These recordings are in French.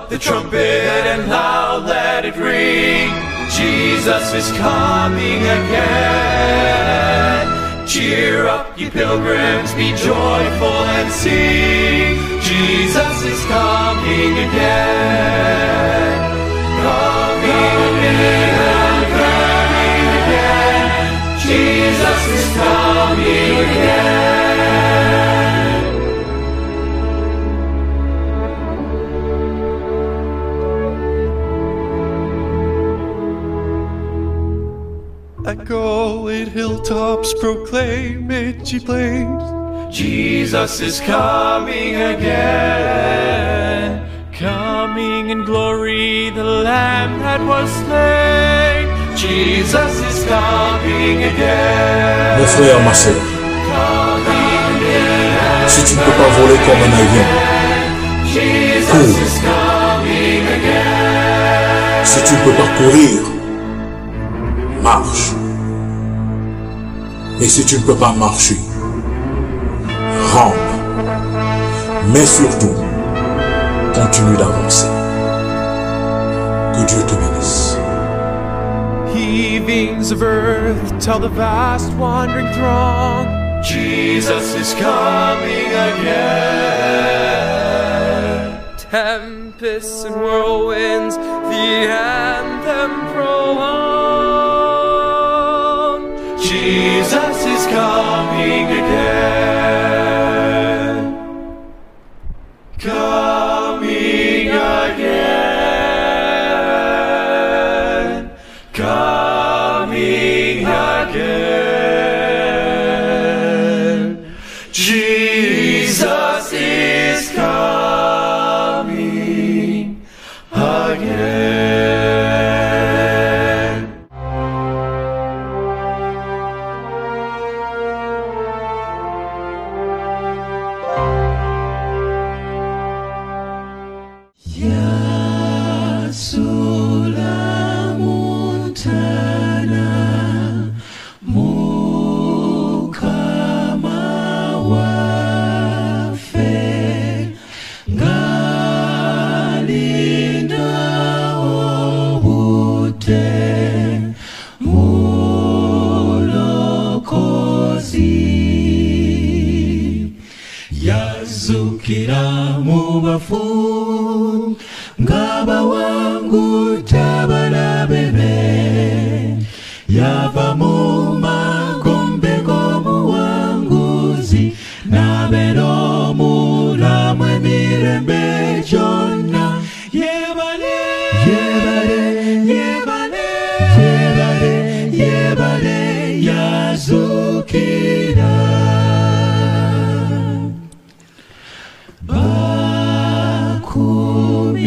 up the trumpet and loud let it ring. Jesus is coming again. Cheer up, ye pilgrims, be joyful and sing. Jesus is coming again. Coming again, coming again. Jesus is coming again. Echo it hilltops, proclaim it ye plains. Jesus is coming again. Coming in glory, the Lamb that was slain. Jesus is coming again. Mon frère, ma soeur, si tu ne peux pas voler comme un avion, cours. Si tu ne peux pas courir, marche. Et si tu ne peux pas marcher, rampe. Mais surtout, continue d'avancer. Que Dieu te bénisse. Heavings of earth tell the vast wandering throng, Jesus is coming again. Tempests and whirlwinds, the anthem prolong. Jesus is coming again. Coming again. Coming again. Jesus is coming again. Yazukira mu bafu ngaba wangu tabala bebe yava mu magombe gomu wanguzi nabero mulamwe mirembe jona yebale yebale yebale yebale yebale yazukira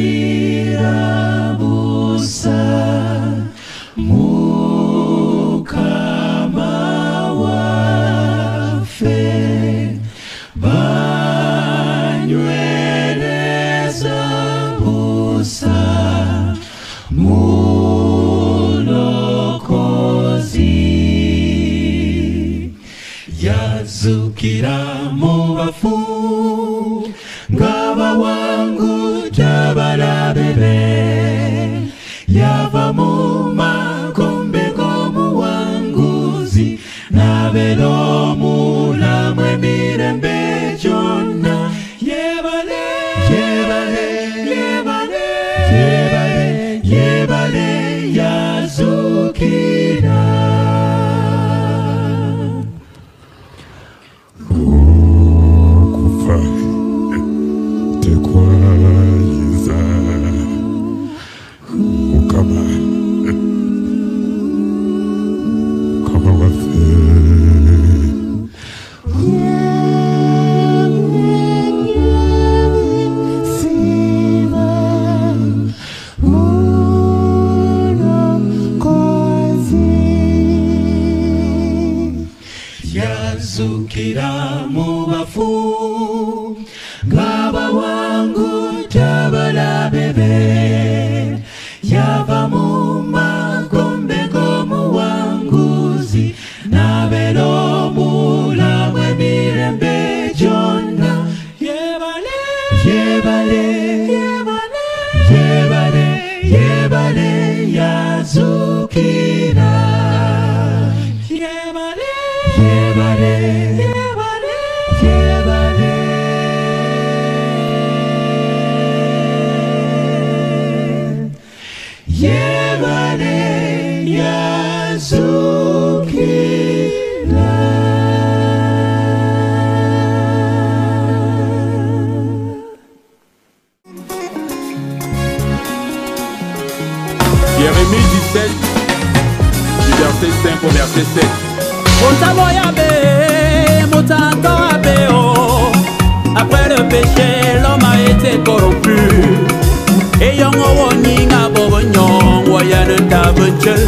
bakumira busa mukama wafe banywereza busa mulokozi yazukira mu bafu ngaba wangu tabala bebe yava mu magombe gomu wanguzi nabelo mulamwe mirembe jona yebale yebale yebale yebale yebale yazukira yazukira mu bafu ngaba wangu tabala bebe yava mu magombe gomu wanguzi nabelo mulamwe mirembe jona yebale yebale yebale Jérémie 17, du verset 5 au verset 7. Après le péché, l'homme a été corrompu. Et yon ninga bobonyon, voyane tabenchel.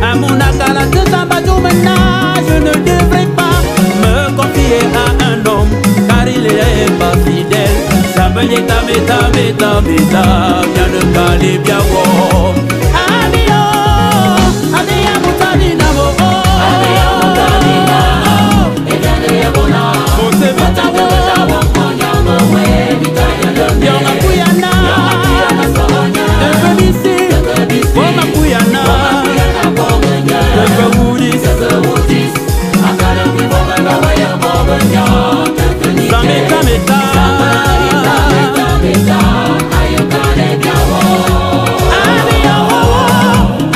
À mon akala de Sambadjoumena, je ne devrais pas me confier à un homme, car il est pas fidèle. Sambanyeta, meta, meta, meta, bien le calé, bien wow. Amio, amia mutanina mo. Amia mutanina, et bien le yabona. Mose mata wo. Yonga kuyana, Efemisi, Woma kuyana, Efemudis, Sameta meta,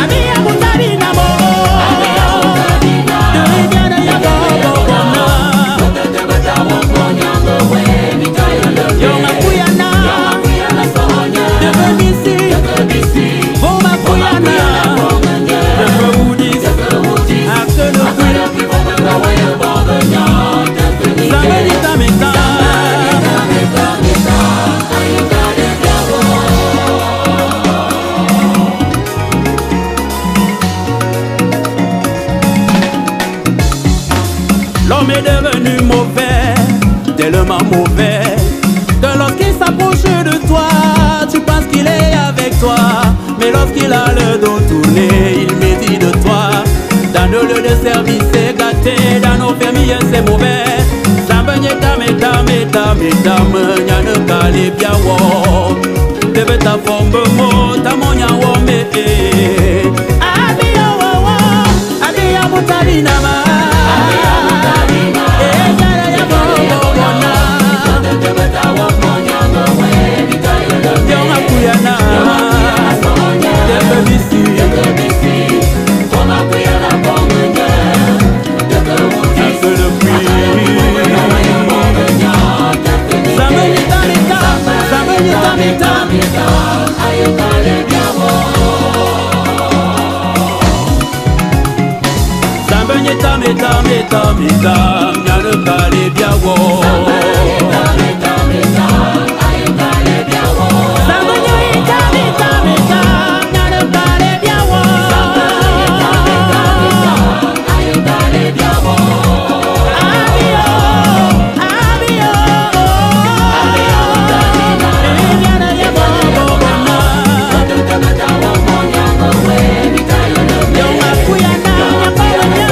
Amia mutarina mo, Duridiana yabobona, Yonga kuyana, Efemisi, Woma kuyana, Efemudis, Akelo Sameta meta. L'homme est devenu mauvais, tellement mauvais, que lorsqu'il s'approche de toi, tu penses qu'il est avec toi. Mais lorsqu'il a le dos tourné, il médit de toi. Dans nos lieux de service, c'est gâté, dans nos familles, c'est mauvais. Sambanyeta, meta, meta, meta, menyane kali bien wo. Debe ta fombe mo, ta monya wo me. Abiya wo wo, abiya mutarina ma. Meta, meta, meta, meta, nyane kale bien wo. Meta, meta, meta, ayo kale bien wo. Meta, meta, meta, nyane kale bien wo. Meta, meta, meta, ayo kale bien wo. Abio, abio, abio, nyane yabo bona. Meta, meta, wo monya wo we, mita yo no me. Yo makuyana, nyakawanya.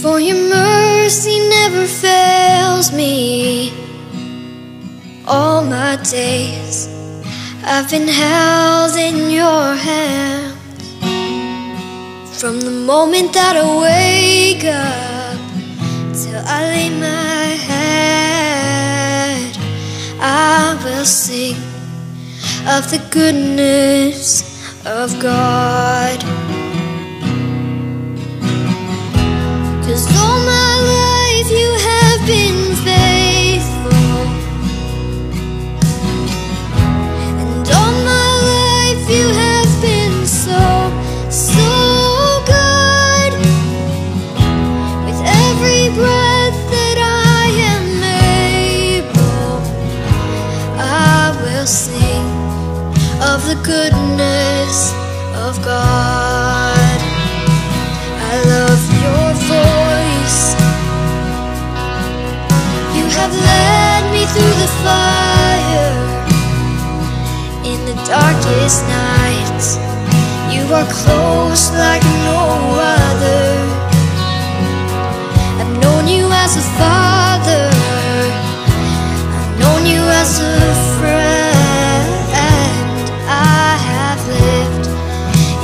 For your mercy never fails me. All my days I've been held in your hands. From the moment that I wake up till I lay my head, I will sing of the goodness of God. 'Cause all my life you have been faithful, and all my life you have been so good. With every breath that I am able, I will sing of the goodness of God. I love your voice. You have led me through the fire in the darkest nights. You are close like no other. I've known you as a father, I've known you as a friend. I have lived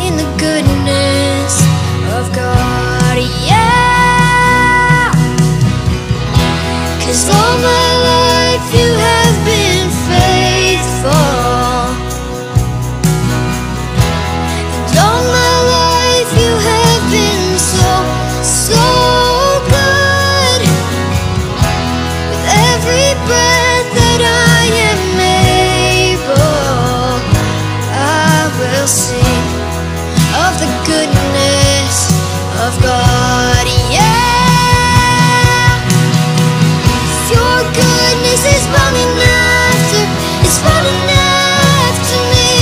in the goodness of God, yeah. 'Cause all my life you have been faithful, and all my life you have been so good. With every breath that I am able, I will sing of the goodness of God, yeah. Your goodness is running after, it's running after me.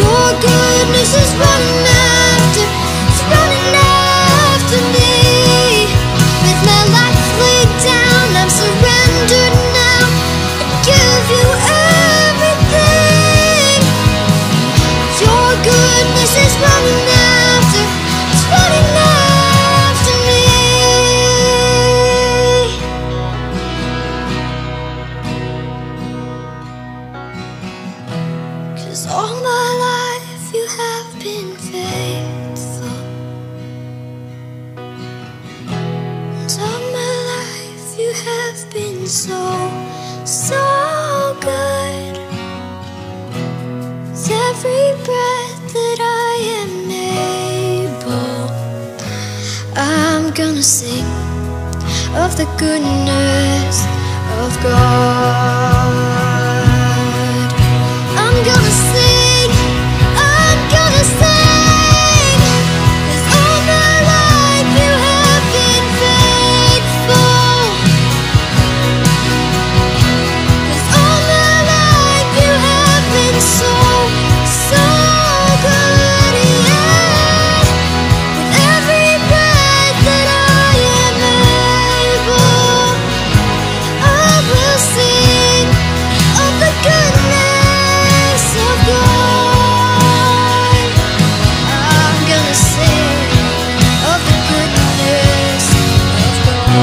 Your goodness is running after, it's running after me. With my life laid down, I'm surrendered now. I give you everything. Your goodness is running after, it's running after me. 'Cause all my life you have been faithful, and all my life you have been so good. With every breath that I am able, I'm gonna sing of the goodness of God. I'm gonna sing, I'm gonna sing. 'Cause all my life you have been faithful, 'cause all my life you have been so good, yeah. With every breath that I am able, I will sing of the goodness of God. I'm gonna sing of the goodness of God.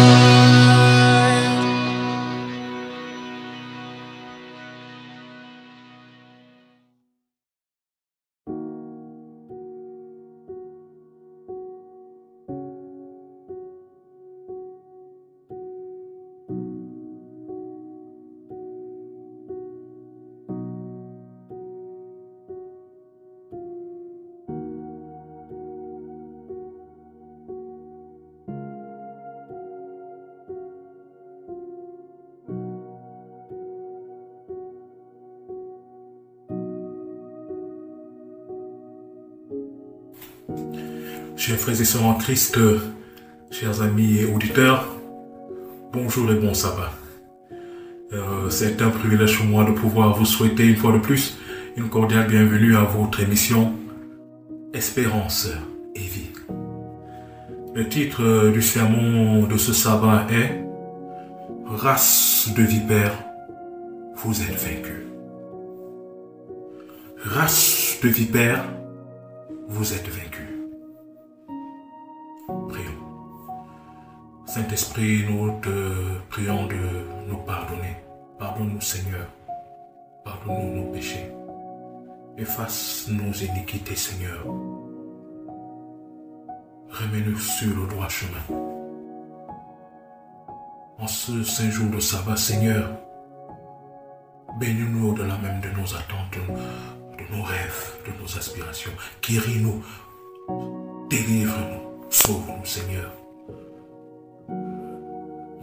Chers frères et sœurs en Christ, chers amis et auditeurs, bonjour et bon sabbat. C'est un privilège pour moi de pouvoir vous souhaiter une fois de plus une cordiale bienvenue à votre émission Espérance et vie. Le titre du sermon de ce sabbat est « Race de vipères, vous êtes vaincus ». Race de vipères, vous êtes vaincus. Prions. Saint-Esprit, nous te prions de nous pardonner. Pardonne-nous, Seigneur. Pardonne-nous nos péchés. Efface nos iniquités, Seigneur. remets-nous sur le droit chemin. En ce saint jour de sabbat, Seigneur, bénis-nous au-delà même de nos attentes, de nos rêves, de nos aspirations. Guéris-nous, délivre-nous, sauve-nous, Seigneur.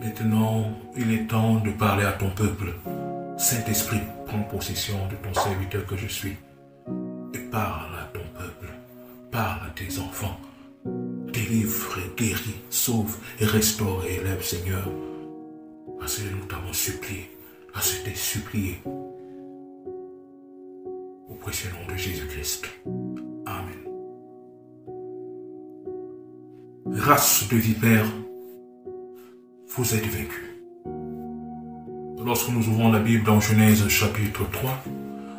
Maintenant, il est temps de parler à ton peuple. Saint-Esprit, prends possession de ton serviteur que je suis et parle à ton peuple, parle à tes enfants. Délivre, guéris, sauve et restaure et élève, Seigneur. Parce que nous t'avons supplié, parce que t'es supplié. Au précieux nom de Jésus-Christ. Amen. Race de vipères, vous êtes vaincus. Lorsque nous ouvrons la Bible dans Genèse chapitre 3,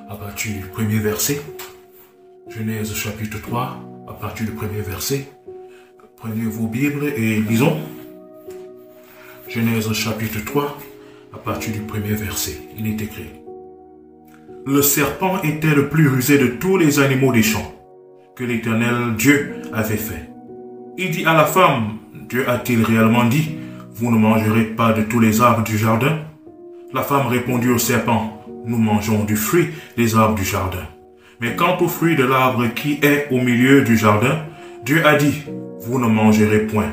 à partir du premier verset, Genèse chapitre 3, à partir du premier verset, prenez vos Bibles et lisons. Genèse chapitre 3, à partir du premier verset, il est écrit. Le serpent était le plus rusé de tous les animaux des champs que l'Éternel Dieu avait fait. Il dit à la femme, Dieu a-t-il réellement dit, vous ne mangerez pas de tous les arbres du jardin? La femme répondit au serpent, nous mangeons du fruit des arbres du jardin. Mais quant au fruit de l'arbre qui est au milieu du jardin, Dieu a dit, vous ne mangerez point,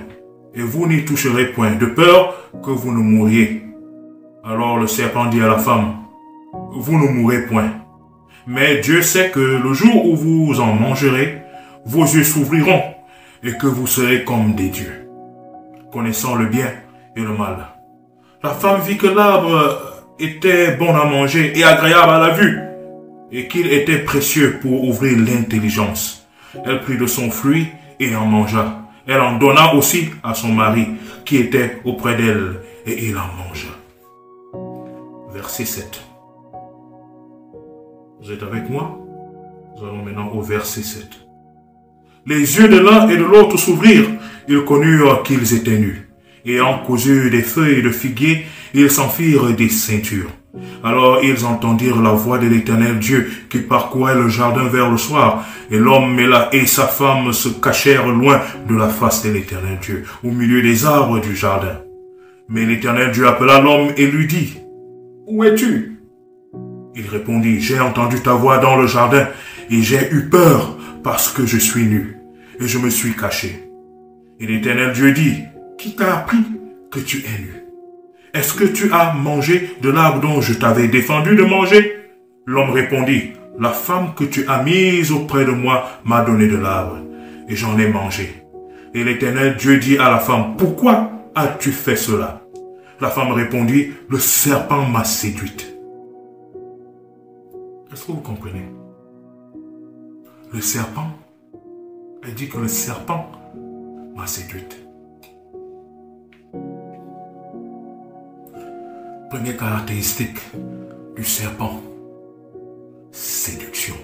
et vous n'y toucherez point, de peur que vous ne mouriez. Alors le serpent dit à la femme, vous ne mourrez point. Mais Dieu sait que le jour où vous en mangerez, vos yeux s'ouvriront, et que vous serez comme des dieux, connaissant le bien et le mal. La femme vit que l'arbre était bon à manger et agréable à la vue, et qu'il était précieux pour ouvrir l'intelligence. Elle prit de son fruit et en mangea. Elle en donna aussi à son mari, qui était auprès d'elle, et il en mangea. Verset 7. Vous êtes avec moi? Nous allons maintenant au verset 7. Les yeux de l'un et de l'autre s'ouvrirent, ils connurent qu'ils étaient nus. Ayant cousu des feuilles de figuier, ils s'en firent des ceintures. Alors ils entendirent la voix de l'Éternel Dieu qui parcourait le jardin vers le soir. Et l'homme et sa femme se cachèrent loin de la face de l'Éternel Dieu, au milieu des arbres du jardin. Mais l'Éternel Dieu appela l'homme et lui dit, « Où es-tu » Il répondit, « J'ai entendu ta voix dans le jardin et j'ai eu peur parce que je suis nu et je me suis caché. » Et l'Éternel Dieu dit, « Qui t'a appris que tu es nu? Est-ce que tu as mangé de l'arbre dont je t'avais défendu de manger ?» L'homme répondit, « La femme que tu as mise auprès de moi m'a donné de l'arbre, et j'en ai mangé. » Et l'Éternel Dieu dit à la femme, « Pourquoi as-tu fait cela ?» La femme répondit, « Le serpent m'a séduite. » Est-ce que vous comprenez? Le serpent, elle dit que le serpent m'a séduite. Première caractéristique du serpent, séduction.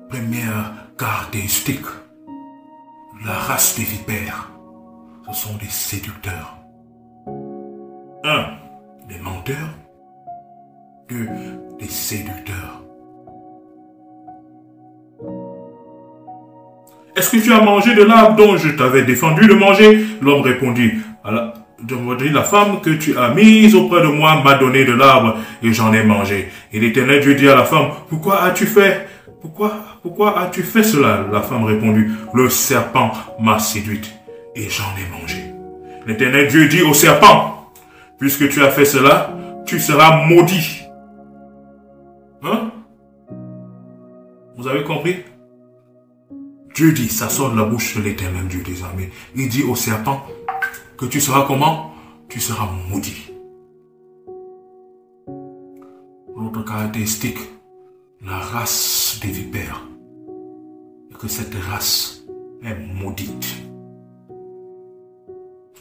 Première caractéristique, la race des vipères, ce sont des séducteurs. 1. Des menteurs. 2. Des séducteurs. Est-ce que tu as mangé de l'arbre dont je t'avais défendu de manger? L'homme répondit, la femme que tu as mise auprès de moi m'a donné de l'arbre et j'en ai mangé. Et l'Éternel Dieu dit à la femme, pourquoi as-tu fait cela? La femme répondit, le serpent m'a séduite et j'en ai mangé. L'Éternel Dieu dit au serpent, puisque tu as fait cela, tu seras maudit. Hein? Vous avez compris? Dieu dit, ça sort de la bouche de l'Éternel Dieu des armées. Il dit au serpent que tu seras comment? Tu seras maudit. L'autre caractéristique, la race des vipères, et que cette race est maudite.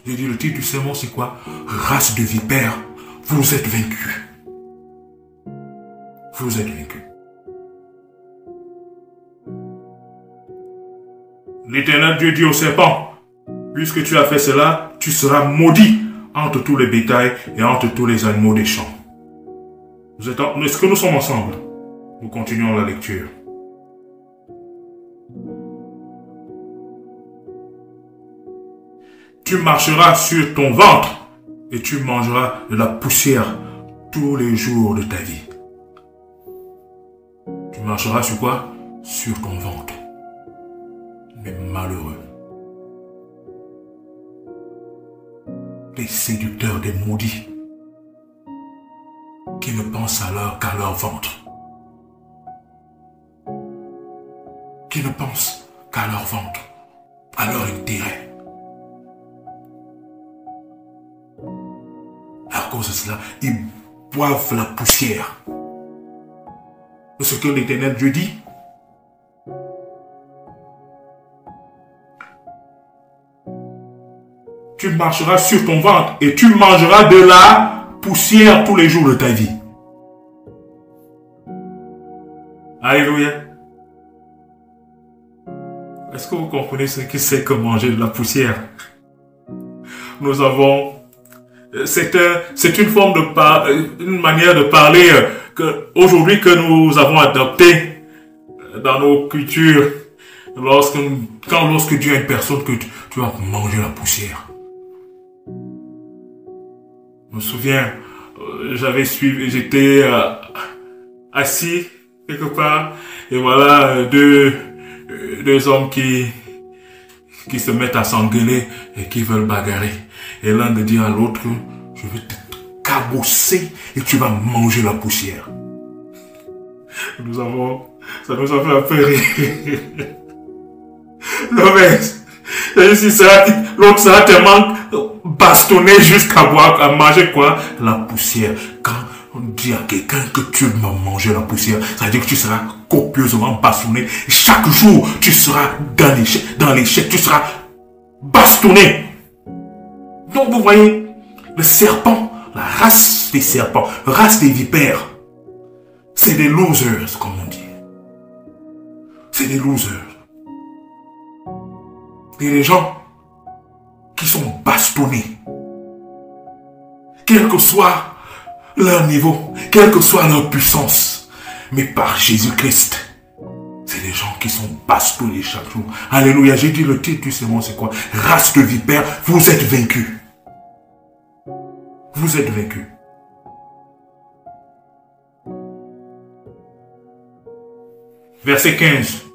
J'ai dit, le titre du sermon, c'est quoi? Race de vipères, vous êtes vaincus. Vous êtes vaincus. L'Éternel Dieu dit au serpent, puisque tu as fait cela, tu seras maudit entre tous les bétails et entre tous les animaux des champs. Est-ce que nous sommes ensemble? Nous continuons la lecture. Tu marcheras sur ton ventre et tu mangeras de la poussière tous les jours de ta vie. Tu marcheras sur quoi? Sur ton ventre. Mais malheureux. Les séducteurs des maudits qui ne pensent qu'à leur ventre. Qui ne pensent qu'à leur ventre, à leur intérêt. À cause de cela, ils boivent la poussière. De ce que l'Éternel Dieu dit. Tu marcheras sur ton ventre et tu mangeras de la poussière tous les jours de ta vie. Alléluia. Est-ce que vous comprenez ce que c'est que manger de la poussière? Nous avons... C'est une forme de une manière de parler aujourd'hui que nous avons adoptée dans nos cultures. Lorsque Dieu a une personne que tu vas manger la poussière. Je me souviens, j'étais assis quelque part et voilà deux hommes qui se mettent à s'engueuler et qui veulent bagarrer. Et l'un de dit à l'autre, je vais te cabosser et tu vas manger la poussière. Ça nous a fait un peu rire. Non mais, l'autre sera tellement bastonné jusqu'à boire, à manger quoi? La poussière. Quand on dit à quelqu'un que tu vas manger la poussière, ça veut dire que tu seras copieusement bastonné. Chaque jour, tu seras dans l'échec, tu seras bastonné. Donc vous voyez, le serpent, la race des serpents, race des vipères, c'est des losers, comme on dit. C'est des losers. Et les gens qui sont bastonnés, quel que soit leur niveau, quelle que soit leur puissance, mais par Jésus-Christ, c'est des gens qui sont bastonnés chaque jour. Alléluia, j'ai dit le titre du sermon, c'est quoi? Race de vipères, vous êtes vaincus. Vous êtes vaincus. Verset 15.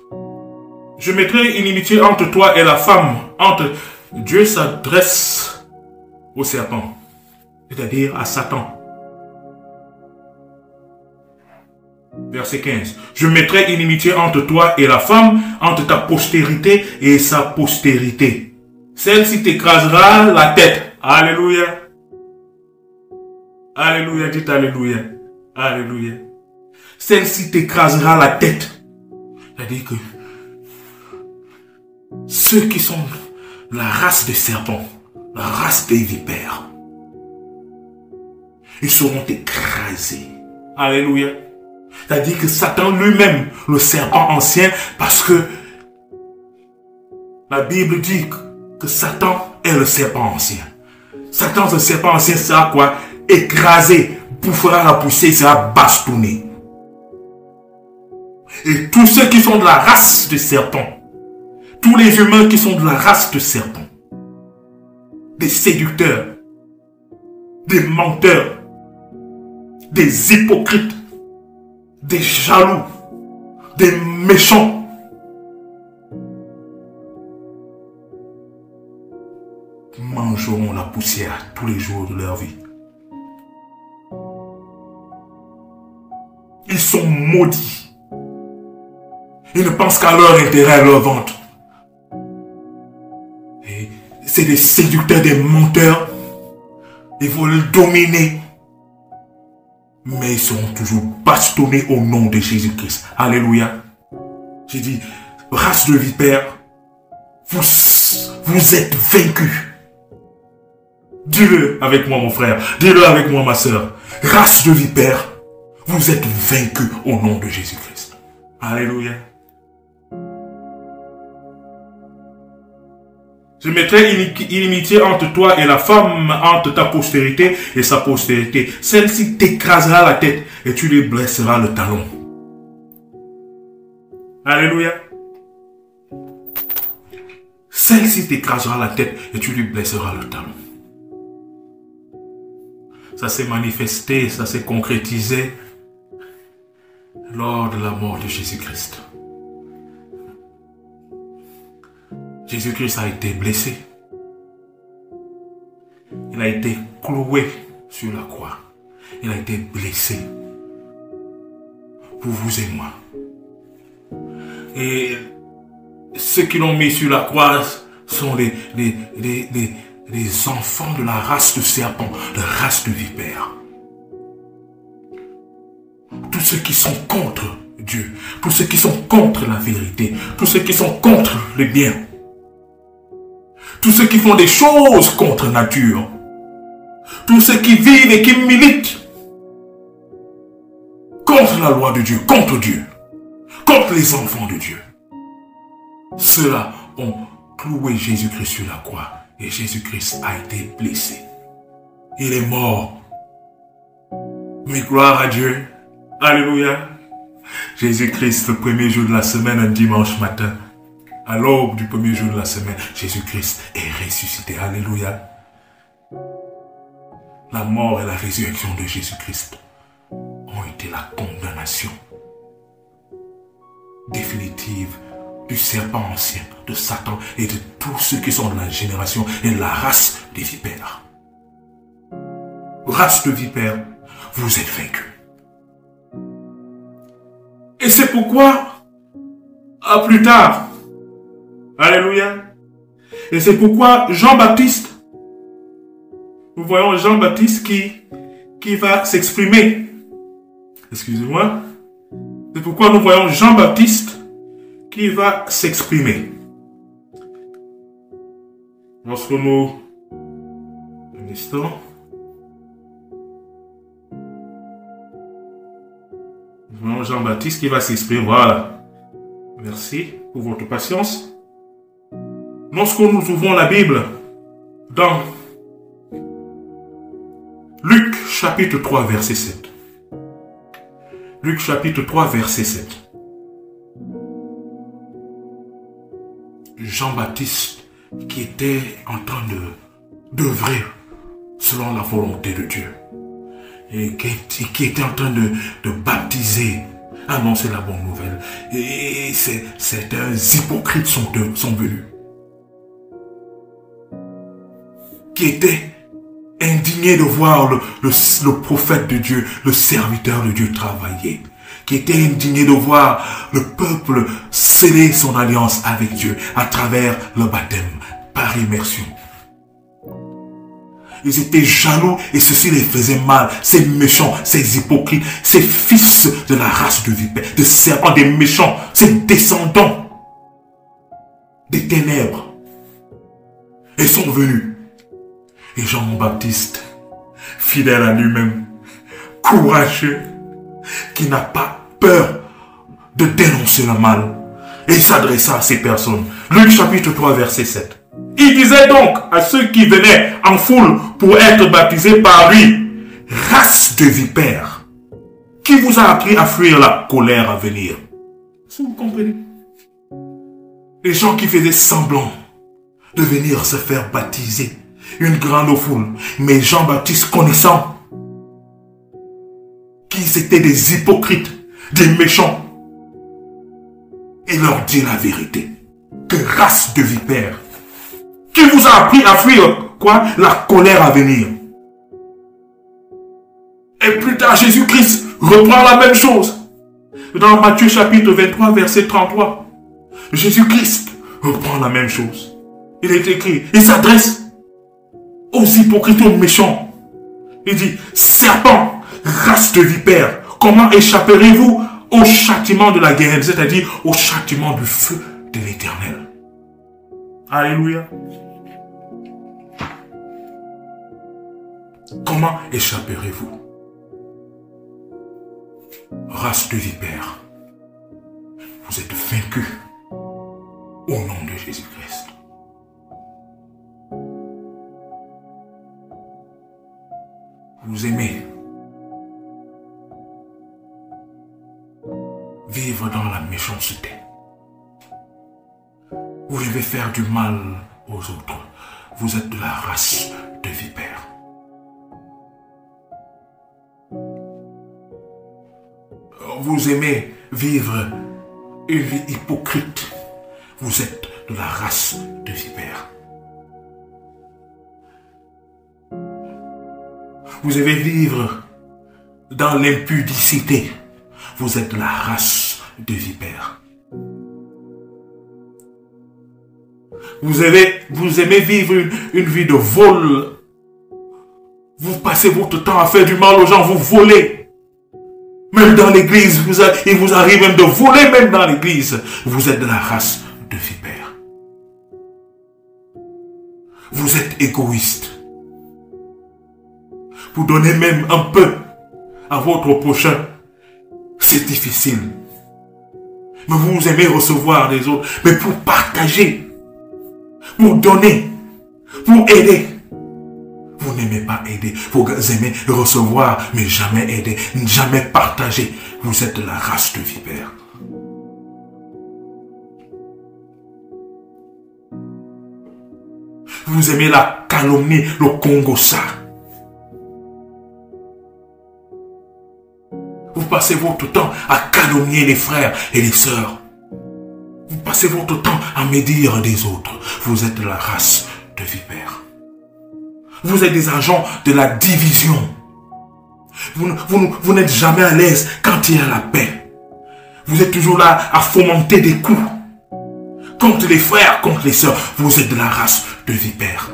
Je mettrai une inimitié entre toi et la femme, entre... Dieu s'adresse au serpent, c'est-à-dire à Satan. Verset 15. Je mettrai une inimitié entre toi et la femme, entre ta postérité et sa postérité. Celle-ci t'écrasera la tête. Alléluia. Alléluia, dites alléluia. Alléluia. Celle-ci t'écrasera la tête. C'est-à-dire que ceux qui sont la race des serpents, la race des vipères, ils seront écrasés. Alléluia. C'est-à-dire que Satan lui-même, le serpent ancien, parce que la Bible dit que Satan est le serpent ancien. Satan, ce serpent ancien, sera quoi? Écrasé, bouffera la poussière, il sera bastonné. Et tous ceux qui sont de la race de serpent, tous les humains qui sont de la race de serpent, des séducteurs, des menteurs, des hypocrites, des jaloux, des méchants, mangeront la poussière tous les jours de leur vie. Ils sont maudits. Ils ne pensent qu'à leur intérêt, à leur ventre. Et c'est des séducteurs, des menteurs. Ils veulent dominer. Mais ils seront toujours bastonnés au nom de Jésus-Christ. Alléluia. J'ai dit, race de vipères, vous êtes vaincus. Dis-le avec moi, mon frère. Dis-le avec moi, ma soeur. Race de vipères, vous êtes vaincus au nom de Jésus-Christ. Alléluia. Je mettrai une inimitié entre toi et la femme, entre ta postérité et sa postérité. Celle-ci t'écrasera la tête et tu lui blesseras le talon. Alléluia. celle-ci t'écrasera la tête et tu lui blesseras le talon. Ça s'est manifesté, ça s'est concrétisé lors de la mort de Jésus-Christ. Jésus-Christ a été blessé. Il a été cloué sur la croix. Il a été blessé pour vous et moi. Et ceux qui l'ont mis sur la croix sont les enfants de la race de serpent, de race de vipère. Tous ceux qui sont contre Dieu, tous ceux qui sont contre la vérité, tous ceux qui sont contre le bien, tous ceux qui font des choses contre nature, tous ceux qui vivent et qui militent contre la loi de Dieu, contre Dieu, contre les enfants de Dieu. Ceux-là ont cloué Jésus-Christ sur la croix et Jésus-Christ a été blessé. Il est mort. Mais gloire à Dieu. Alléluia. Jésus-Christ, le premier jour de la semaine, un dimanche matin, à l'aube du premier jour de la semaine, Jésus-Christ est ressuscité. Alléluia. La mort et la résurrection de Jésus-Christ ont été la condamnation définitive du serpent ancien, de Satan et de tous ceux qui sont de la génération et de la race des vipères. Race de vipères, vous êtes vaincus. Et c'est pourquoi, à plus tard, alléluia, et c'est pourquoi Jean-Baptiste, nous voyons Jean-Baptiste qui va s'exprimer. Excusez-moi. C'est pourquoi nous voyons Jean-Baptiste qui va s'exprimer. Lorsque nous... Un instant. Nous voyons Jean-Baptiste qui va s'exprimer. Voilà. Merci pour votre patience. Lorsque nous ouvrons la Bible dans Luc chapitre 3 verset 7. Luc chapitre 3 verset 7. Jean-Baptiste qui était en train d'œuvrer selon la volonté de Dieu et qui était en train de baptiser, annoncer la bonne nouvelle. Et certains hypocrites sont venus qui étaient indigné de voir le prophète de Dieu, le serviteur de Dieu travailler, qui était indigné de voir le peuple sceller son alliance avec Dieu à travers le baptême, par immersion. Ils étaient jaloux et ceci les faisait mal. Ces méchants, ces hypocrites, ces fils de la race de vipère, de serpents, des méchants, ces descendants des ténèbres. Ils sont venus. Et Jean-Baptiste, fidèle à lui-même, courageux, qui n'a pas peur de dénoncer le mal, et il s'adressa à ces personnes. Luc chapitre 3 verset 7. Il disait donc à ceux qui venaient en foule pour être baptisés par lui, race de vipères, qui vous a appris à fuir la colère à venir. Est-ce que vous comprenez? Les gens qui faisaient semblant de venir se faire baptiser, une grande foule, mais Jean-Baptiste connaissant qu'ils étaient des hypocrites, des méchants, il leur dit la vérité. Que race de vipères, qui vous a appris à fuir quoi? La colère à venir. Et plus tard, Jésus-Christ reprend la même chose. Dans Matthieu chapitre 23, verset 33, Jésus-Christ reprend la même chose. Il est écrit, il s'adresse aux hypocrites, aux méchants. Il dit, serpent, race de vipères, comment échapperez-vous au châtiment de la guerre, c'est-à-dire au châtiment du feu de l'Éternel? Alléluia. Comment échapperez-vous? Race de vipères, vous êtes vaincus au nom de Jésus-Christ. Vous aimez vivre dans la méchanceté. Vous aimez faire du mal aux autres. Vous êtes de la race de vipères. Vous aimez vivre une vie hypocrite. Vous êtes de la race de vipères. Vous aimez vivre dans l'impudicité. Vous êtes de la race de vipères. Vous aimez vivre une vie de vol. Vous passez votre temps à faire du mal aux gens, vous volez. Même dans l'église, il vous arrive même de voler même dans l'église. Vous êtes de la race de vipères. Vous êtes égoïste. Vous donnez même un peu à votre prochain. C'est difficile. Mais vous aimez recevoir des autres. Mais pour partager, pour donner, pour aider. Vous n'aimez pas aider. Vous aimez recevoir, mais jamais aider, jamais partager. Vous êtes de la race de vipères. Vous aimez la calomnie, le Congo-ça. Vous passez votre temps à calomnier les frères et les sœurs. Vous passez votre temps à médire des autres. Vous êtes de la race de vipères. Vous êtes des agents de la division. Vous n'êtes jamais à l'aise quand il y a la paix. Vous êtes toujours là à fomenter des coups. Contre les frères, contre les sœurs. Vous êtes de la race de vipères.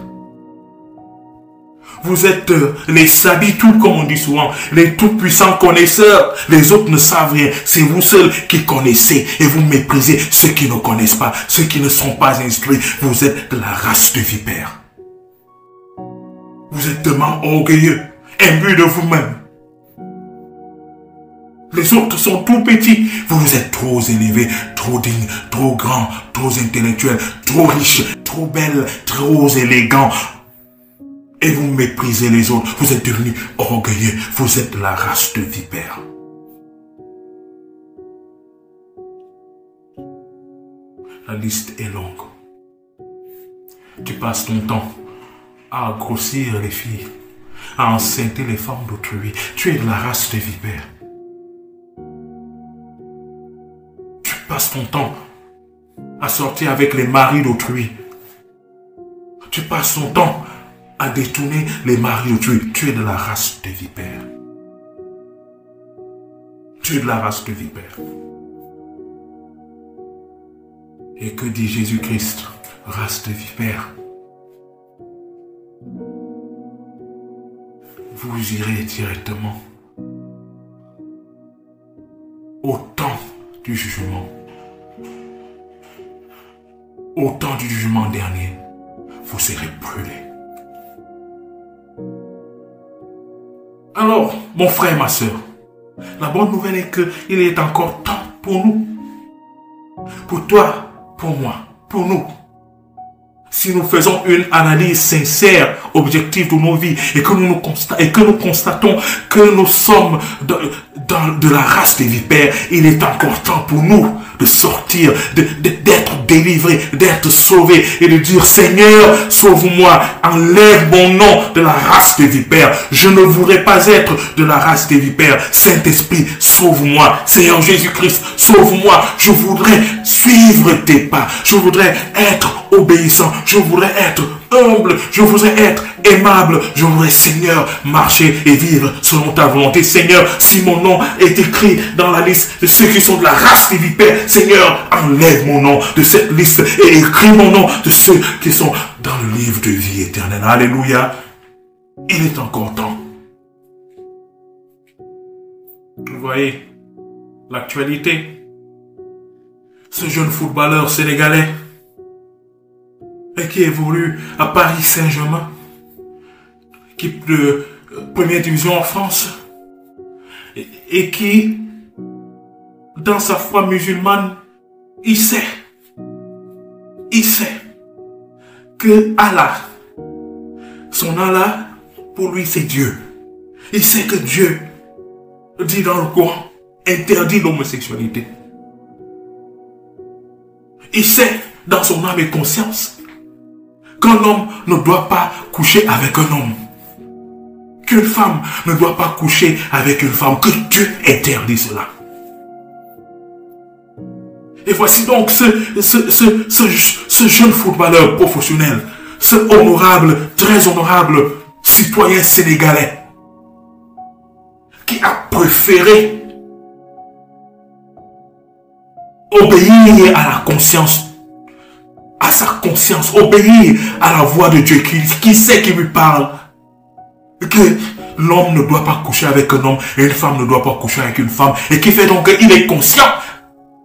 Vous êtes les sabitou, comme on dit souvent, les tout-puissants connaisseurs. Les autres ne savent rien. C'est vous seuls qui connaissez et vous méprisez ceux qui ne connaissent pas, ceux qui ne sont pas instruits. Vous êtes de la race de vipères. Vous êtes tellement orgueilleux, imbus de vous-même. Les autres sont tout petits. Vous êtes trop élevés, trop dignes, trop grands, trop intellectuels, trop riches, trop belles, trop élégants. Et vous méprisez les autres. Vous êtes devenus orgueilleux. Vous êtes de la race de vipères. La liste est longue. Tu passes ton temps à grossir les filles, à enceinter les femmes d'autrui. Tu es de la race de vipères. Tu passes ton temps à sortir avec les maris d'autrui. Tu passes ton temps à détourner les maris d'autrui. Tu es de la race de vipères. Tu es de la race de vipères. Et que dit Jésus-Christ? Race de vipères. Vous irez directement au temps du jugement. Au temps du jugement dernier, vous serez brûlés. Alors, mon frère et ma soeur, la bonne nouvelle est qu'il est encore temps pour nous. Pour toi, pour moi, pour nous. Si nous faisons une analyse sincère, objective de nos vies et que nous constatons que nous sommes de la race des vipères, il est encore temps pour nous de sortir, d'être délivrés, d'être sauvés et de dire Seigneur, sauve-moi, enlève mon nom de la race des vipères. Je ne voudrais pas être de la race des vipères. Saint-Esprit, sauve-moi. Seigneur Jésus-Christ, sauve-moi. Je voudrais suivre tes pas. Je voudrais être obéissant. Je voudrais être humble. Je voudrais être aimable. Je voudrais, Seigneur, marcher et vivre selon ta volonté. Seigneur, si mon nom est écrit dans la liste de ceux qui sont de la race des vipères, Seigneur, enlève mon nom de cette liste et écris mon nom de ceux qui sont dans le livre de vie éternelle. Alléluia. Il est encore temps. Vous voyez l'actualité. Ce jeune footballeur sénégalais et qui évolue à Paris Saint-Germain, équipe de première division en France, et qui, dans sa foi musulmane, il sait que Allah, son Allah, pour lui c'est Dieu. Il sait que Dieu dit dans le Coran, interdit l'homosexualité. Il sait dans son âme et conscience qu'un homme ne doit pas coucher avec un homme, qu'une femme ne doit pas coucher avec une femme, que Dieu interdit cela. Et voici donc ce jeune footballeur professionnel, ce honorable, très honorable citoyen sénégalais qui a préféré obéir à la conscience, à sa conscience, obéir à la voix de Dieu qui sait qui lui parle, que l'homme ne doit pas coucher avec un homme et une femme ne doit pas coucher avec une femme, et qui fait donc qu'il est conscient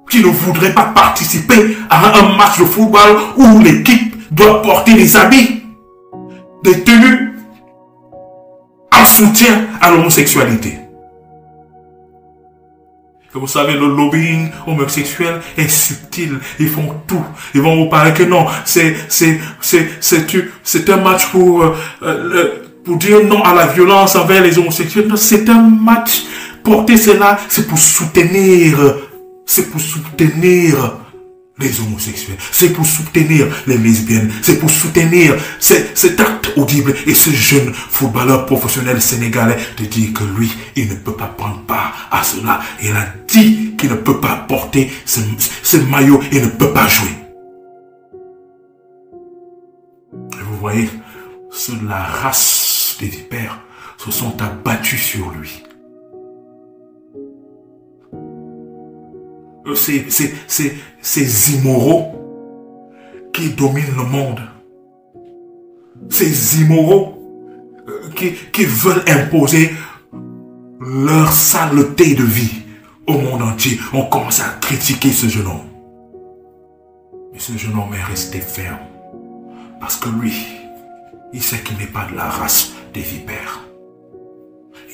qu'il ne voudrait pas participer à un match de football où l'équipe doit porter des habits, des tenues en soutien à l'homosexualité. Et vous savez, le lobbying homosexuel est subtil. Ils font tout. Ils vont vous parler que non, c'est un match pour dire non à la violence envers les homosexuels. Non, c'est un match. Porter cela, c'est pour soutenir les homosexuels, c'est pour soutenir les lesbiennes, c'est pour soutenir cet acte audible. Et ce jeune footballeur professionnel sénégalais te dit que lui, il ne peut pas prendre part à cela. Il a dit qu'il ne peut pas porter ce maillot et ne peut pas jouer. Et vous voyez, ceux de la race des vipères se sont abattus sur lui. Ces immoraux qui dominent le monde, ces immoraux qui veulent imposer leur saleté de vie au monde entier, on commence à critiquer ce jeune homme. Mais ce jeune homme est resté ferme, parce que lui, il sait qu'il n'est pas de la race des vipères.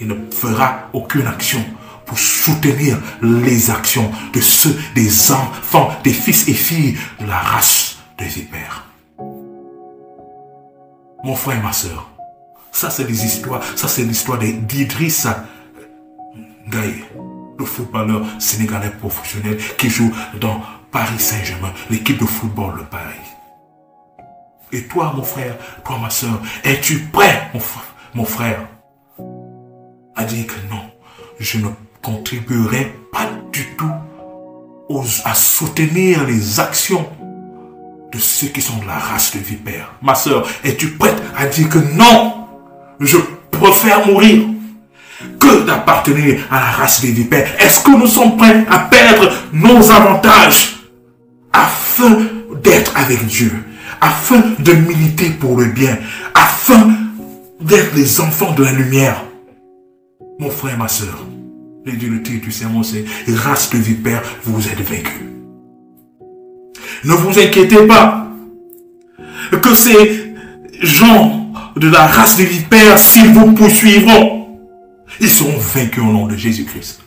Il ne fera aucune action pour soutenir les actions de ceux, des enfants, des fils et filles de la race des vipères. Mon frère et ma soeur, ça c'est des histoires, ça c'est l'histoire d'Idrissa Gueye, le footballeur sénégalais professionnel qui joue dans Paris Saint-Germain, l'équipe de football de Paris. Et toi mon frère, toi ma soeur, es-tu prêt mon frère à dire que non, je ne contribuerai pas du tout à soutenir les actions de ceux qui sont de la race de vipères. Ma soeur, es-tu prête à dire que non, je préfère mourir que d'appartenir à la race des vipères? Est-ce que nous sommes prêts à perdre nos avantages afin d'être avec Dieu, afin de militer pour le bien, afin d'être les enfants de la lumière? Mon frère, ma soeur, le titre du sermon, c'est « Race de vipères, vous êtes vaincus ». Ne vous inquiétez pas que ces gens de la race des vipères, s'ils vous poursuivront, ils seront vaincus au nom de Jésus-Christ.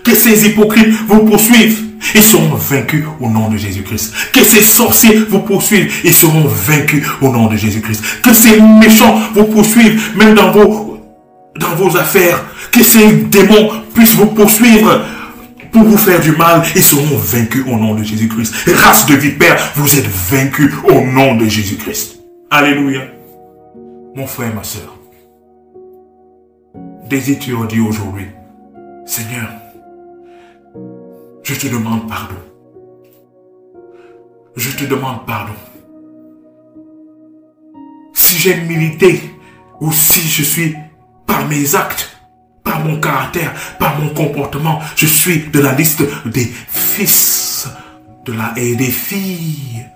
Que ces hypocrites vous poursuivent, ils seront vaincus au nom de Jésus-Christ. Que ces sorciers vous poursuivent, ils seront vaincus au nom de Jésus-Christ. Que ces méchants vous poursuivent, même dans vos affaires, que ces démons puissent vous poursuivre pour vous faire du mal, ils seront vaincus au nom de Jésus-Christ. Race de vipères, vous êtes vaincus au nom de Jésus-Christ. Alléluia. Mon frère, ma soeur, désires-tu dire aujourd'hui, Seigneur, je te demande pardon. Je te demande pardon. Si j'ai milité ou si je suis par mes actes, par mon caractère, par mon comportement, je suis de la liste des fils et des filles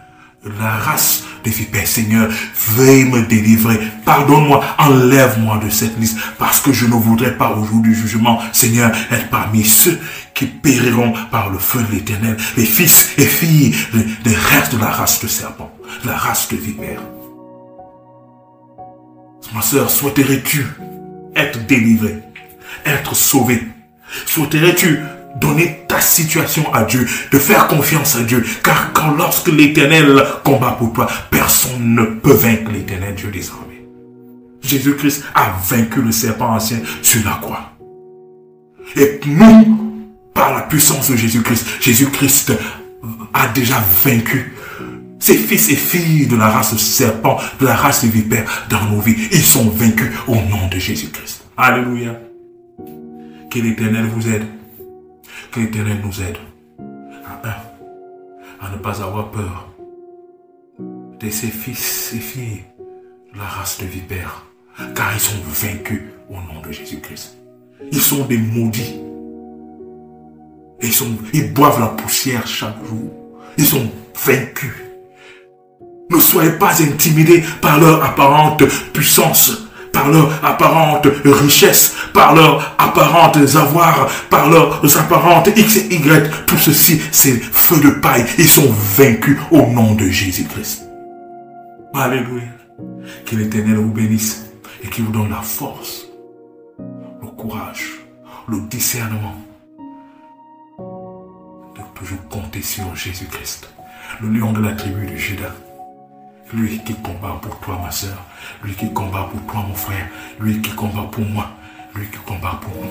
de la race des vipères. Seigneur, veuille me délivrer. Pardonne-moi, enlève-moi de cette liste, parce que je ne voudrais pas au jour du jugement, Seigneur, être parmi ceux qui périront par le feu de l'Éternel, les fils et filles des restes de la race de serpent, de la race de vipères. Ma soeur, souhaiterais-tu être délivré, être sauvé? Souhaiterais-tu donner ta situation à Dieu, de faire confiance à Dieu? Car lorsque l'Éternel combat pour toi, personne ne peut vaincre l'Éternel Dieu des armées. Jésus-Christ a vaincu le serpent ancien sur la croix. Et nous, par la puissance de Jésus-Christ a déjà vaincu. Ces fils et filles de la race serpent, de la race vipère dans nos vies, ils sont vaincus au nom de Jésus-Christ. Alléluia. Que l'Éternel vous aide. Que l'Éternel nous aide. À ne pas avoir peur de ces fils et filles de la race de vipère, car ils sont vaincus au nom de Jésus-Christ. Ils sont des maudits. Ils boivent la poussière chaque jour. Ils sont vaincus. Ne soyez pas intimidés par leur apparente puissance, par leur apparente richesse, par leurs apparentes avoirs, par leurs apparentes X et Y. Tout ceci, c'est feu de paille. Ils sont vaincus au nom de Jésus-Christ. Alléluia. Que l'Éternel vous bénisse et qu'il vous donne la force, le courage, le discernement de toujours compter sur Jésus-Christ, le lion de la tribu de Juda. Lui qui combat pour toi, ma soeur. Lui qui combat pour toi, mon frère. Lui qui combat pour moi. Lui qui combat pour nous.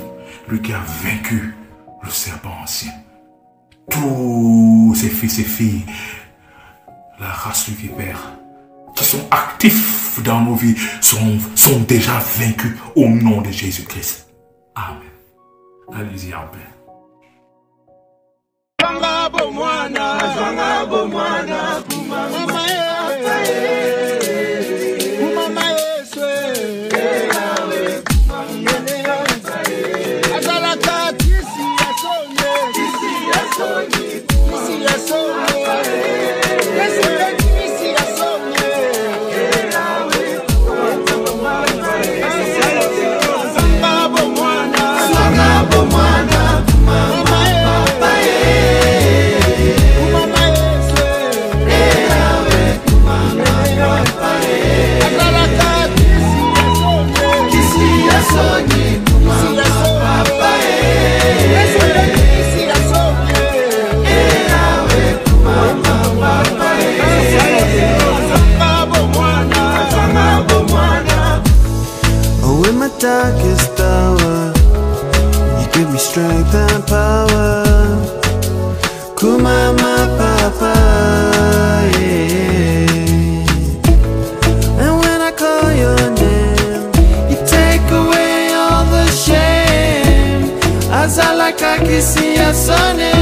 Lui qui a vaincu le serpent ancien. Tous ces fils et filles, la race du vipère, qui sont actifs dans nos vies, sont déjà vaincus au nom de Jésus-Christ. Amen. Allez-y en paix. Darkest hour, you give me strength and power. Kumama Papa, yeah. And when I call your name, you take away all the shame. As I like I can see your son.